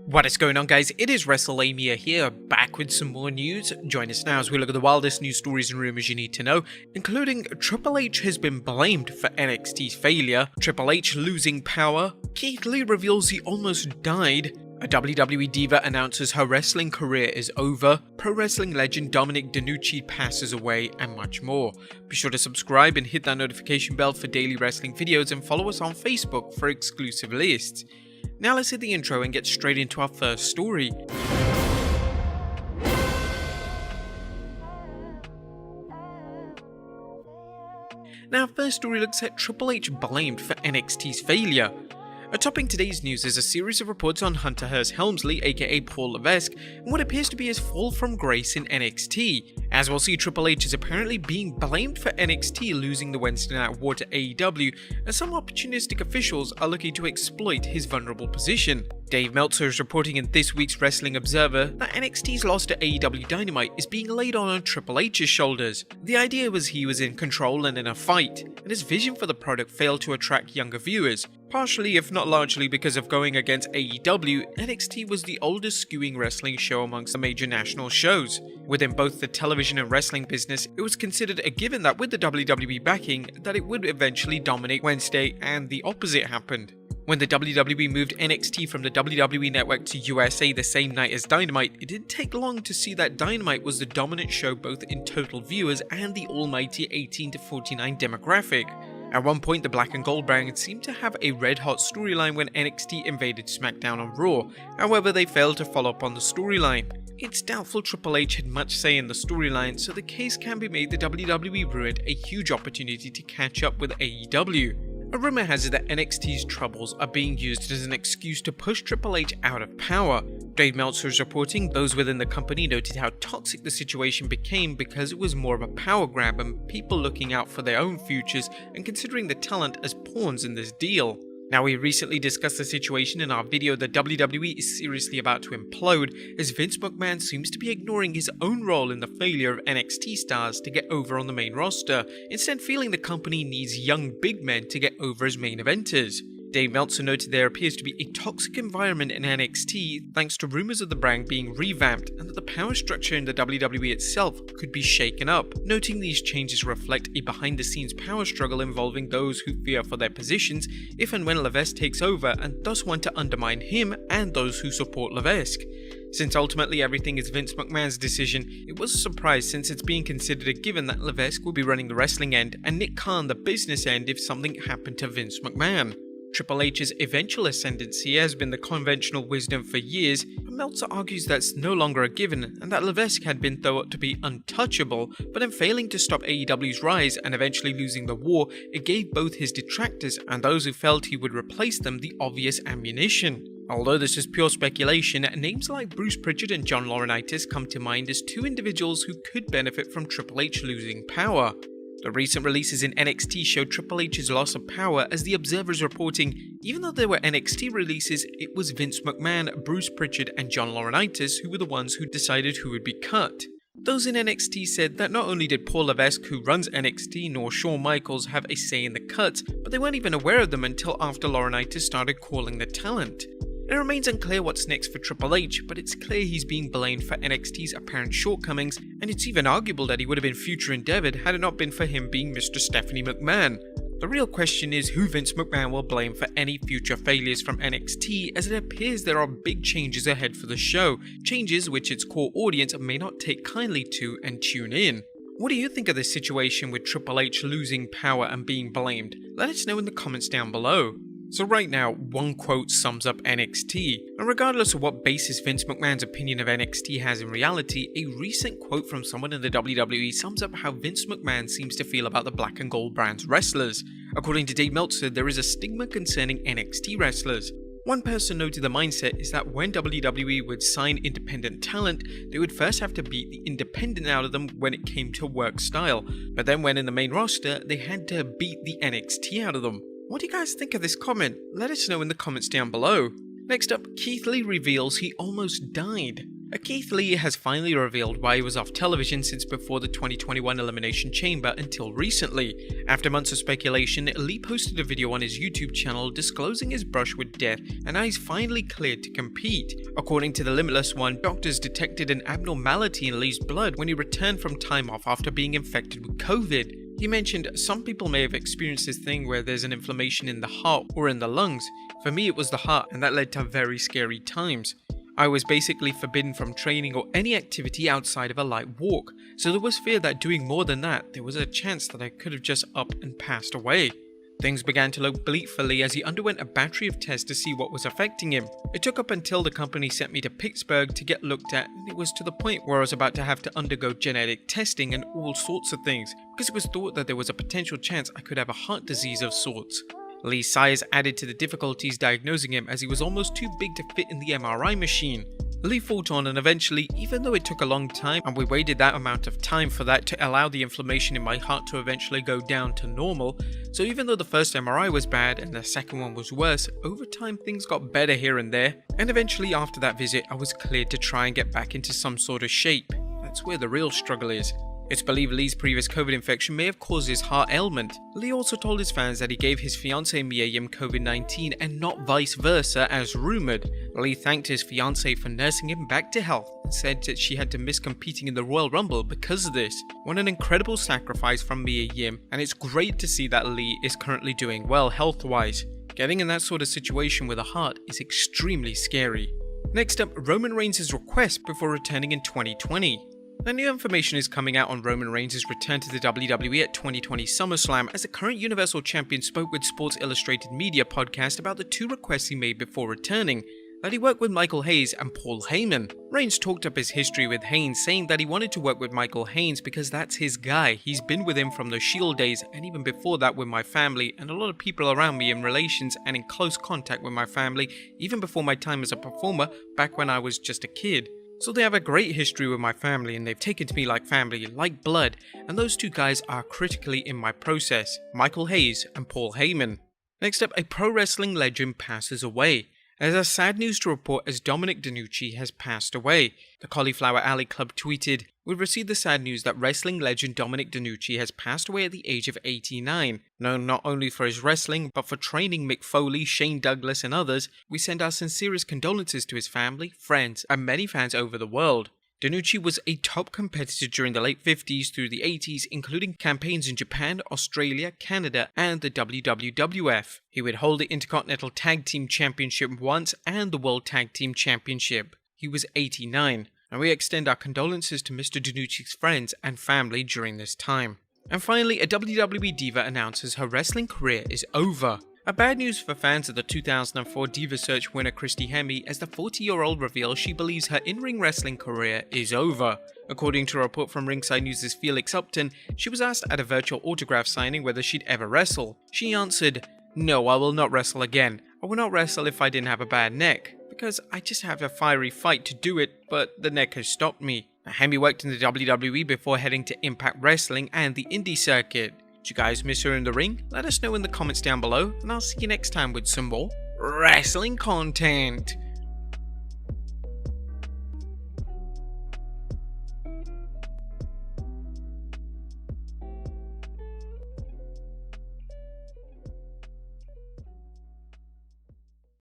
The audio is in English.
What is going on, guys? It is Wrestlelamia here, back with some more news. Join us now as we look at the wildest news stories and rumors you need to know, including Triple H has been blamed for NXT's failure, Triple H losing power, Keith Lee reveals he almost died, a WWE Diva announces her wrestling career is over, pro wrestling legend Dominic DeNucci passes away, and much more. Be sure to subscribe and hit that notification bell for daily wrestling videos, and follow us on Facebook for exclusive lists. Now let's hit the intro and get straight into our first story. Now, our first story looks at Triple H blamed for NXT's failure. Topping today's news is a series of reports on Hunter Hearst Helmsley, aka Paul Levesque, and what appears to be his fall from grace in NXT. As we'll see, Triple H is apparently being blamed for NXT losing the Wednesday Night War to AEW, and some opportunistic officials are looking to exploit his vulnerable position. Dave Meltzer is reporting in this week's Wrestling Observer that NXT's loss to AEW Dynamite is being laid on Triple H's shoulders. The idea was he was in control and in a fight, and his vision for the product failed to attract younger viewers. Partially, if not largely, because of going against AEW, NXT was the oldest skewing wrestling show amongst the major national shows. Within both the television and wrestling business, it was considered a given that with the WWE backing, that it would eventually dominate Wednesday, and the opposite happened. When the WWE moved NXT from the WWE Network to USA the same night as Dynamite, it didn't take long to see that Dynamite was the dominant show both in total viewers and the almighty 18 to 49 demographic. At one point, the Black and Gold brand seemed to have a red-hot storyline when NXT invaded SmackDown on Raw. However, they failed to follow up on the storyline. It's doubtful Triple H had much say in the storyline, so the case can be made the WWE ruined a huge opportunity to catch up with AEW. A rumor has it that NXT's troubles are being used as an excuse to push Triple H out of power. Dave Meltzer is reporting those within the company noted how toxic the situation became because it was more of a power grab and people looking out for their own futures and considering the talent as pawns in this deal. Now, we recently discussed the situation in our video that WWE is seriously about to implode, as Vince McMahon seems to be ignoring his own role in the failure of NXT stars to get over on the main roster, instead feeling the company needs young big men to get over as main eventers. Dave Meltzer noted there appears to be a toxic environment in NXT thanks to rumors of the brand being revamped and that the power structure in the WWE itself could be shaken up, noting these changes reflect a behind-the-scenes power struggle involving those who fear for their positions if and when Levesque takes over and thus want to undermine him and those who support Levesque. Since ultimately everything is Vince McMahon's decision, it was a surprise since it's being considered a given that Levesque will be running the wrestling end and Nick Khan the business end if something happened to Vince McMahon. Triple H's eventual ascendancy has been the conventional wisdom for years, but Meltzer argues that's no longer a given and that Levesque had been thought to be untouchable, but in failing to stop AEW's rise and eventually losing the war, it gave both his detractors and those who felt he would replace them the obvious ammunition. Although this is pure speculation, names like Bruce Pritchard and John Laurinaitis come to mind as two individuals who could benefit from Triple H losing power. The recent releases in NXT showed Triple H's loss of power, as the Observer is reporting even though there were NXT releases, it was Vince McMahon, Bruce Pritchard and John Laurinaitis who were the ones who decided who would be cut. Those in NXT said that not only did Paul Levesque, who runs NXT, nor Shawn Michaels have a say in the cuts, but they weren't even aware of them until after Laurinaitis started calling the talent. It remains unclear what's next for Triple H, but it's clear he's being blamed for NXT's apparent shortcomings, and it's even arguable that he would have been future endeavored had it not been for him being Mr. Stephanie McMahon. The real question is who Vince McMahon will blame for any future failures from NXT, as it appears there are big changes ahead for the show, changes which its core audience may not take kindly to and tune in. What do you think of this situation with Triple H losing power and being blamed? Let us know in the comments down below. So right now, one quote sums up NXT, and regardless of what basis Vince McMahon's opinion of NXT has in reality, a recent quote from someone in the WWE sums up how Vince McMahon seems to feel about the Black and Gold brand's wrestlers. According to Dave Meltzer, there is a stigma concerning NXT wrestlers. One person noted the mindset is that when WWE would sign independent talent, they would first have to beat the independent out of them when it came to work style, but then when in the main roster, they had to beat the NXT out of them. What do you guys think of this comment? Let us know in the comments down below. Next up, Keith Lee reveals he almost died. Keith Lee has finally revealed why he was off television since before the 2021 Elimination Chamber until recently. After months of speculation, Lee posted a video on his YouTube channel disclosing his brush with death and now he's finally cleared to compete. According to the Limitless One, doctors detected an abnormality in Lee's blood when he returned from time off after being infected with COVID. He mentioned some people may have experienced this thing where there's an inflammation in the heart or in the lungs. For me it was the heart, and that led to very scary times. I was basically forbidden from training or any activity outside of a light walk, so there was fear that doing more than that, there was a chance that I could have just up and passed away. Things began to look bleak for Lee as he underwent a battery of tests to see what was affecting him. It took up until the company sent me to Pittsburgh to get looked at, and it was to the point where I was about to have to undergo genetic testing and all sorts of things, because it was thought that there was a potential chance I could have a heart disease of sorts. Lee's size added to the difficulties diagnosing him as he was almost too big to fit in the MRI machine. Lee fought on and eventually, even though it took a long time and we waited that amount of time for that to allow the inflammation in my heart to eventually go down to normal, so even though the first MRI was bad and the second one was worse, over time things got better here and there, and eventually after that visit I was cleared to try and get back into some sort of shape. That's where the real struggle is. It's believed Lee's previous COVID infection may have caused his heart ailment. Lee also told his fans that he gave his fiancée Mia Yim COVID-19 and not vice versa as rumoured. Lee thanked his fiancée for nursing him back to health and said that she had to miss competing in the Royal Rumble because of this. What an incredible sacrifice from Mia Yim, and it's great to see that Lee is currently doing well health-wise. Getting in that sort of situation with a heart is extremely scary. Next up, Roman Reigns' request before returning in 2020. Now, new information is coming out on Roman Reigns' return to the WWE at 2020 SummerSlam as the current Universal Champion spoke with Sports Illustrated Media podcast about the two requests he made before returning, that he worked with Michael Hayes and Paul Heyman. Reigns talked up his history with Haynes, saying that he wanted to work with Michael Haynes because that's his guy. He's been with him from the Shield days and even before that with my family and a lot of people around me in relations and in close contact with my family, even before my time as a performer back when I was just a kid. So they have a great history with my family and they've taken to me like family, like blood, and those two guys are critically in my process, Michael Hayes and Paul Heyman. Next up, a pro wrestling legend passes away. There's a sad news to report as Dominic DeNucci has passed away. The Cauliflower Alley Club tweeted, "We've received the sad news that wrestling legend Dominic DeNucci has passed away at the age of 89. Known not only for his wrestling, but for training Mick Foley, Shane Douglas and others, we send our sincerest condolences to his family, friends, and many fans over the world." DeNucci was a top competitor during the late 50s through the 80s, including campaigns in Japan, Australia, Canada, and the WWF. He would hold the Intercontinental Tag Team Championship once and the World Tag Team Championship. He was 89, and we extend our condolences to Mr. DeNucci's friends and family during this time. And finally, a WWE Diva announces her wrestling career is over. A bad news for fans of the 2004 Diva Search winner Christy Hemme, as the 40-year-old reveals she believes her in-ring wrestling career is over. According to a report from Ringside News' Felix Upton, she was asked at a virtual autograph signing whether she'd ever wrestle. She answered, "No, I will not wrestle again. I would not wrestle if I didn't have a bad neck, because I just have a fiery fight to do it, but the neck has stopped me." Now, Hemme worked in the WWE before heading to Impact Wrestling and the indie circuit. Did you guys miss her in the ring? Let us know in the comments down below, and I'll see you next time with some more wrestling content.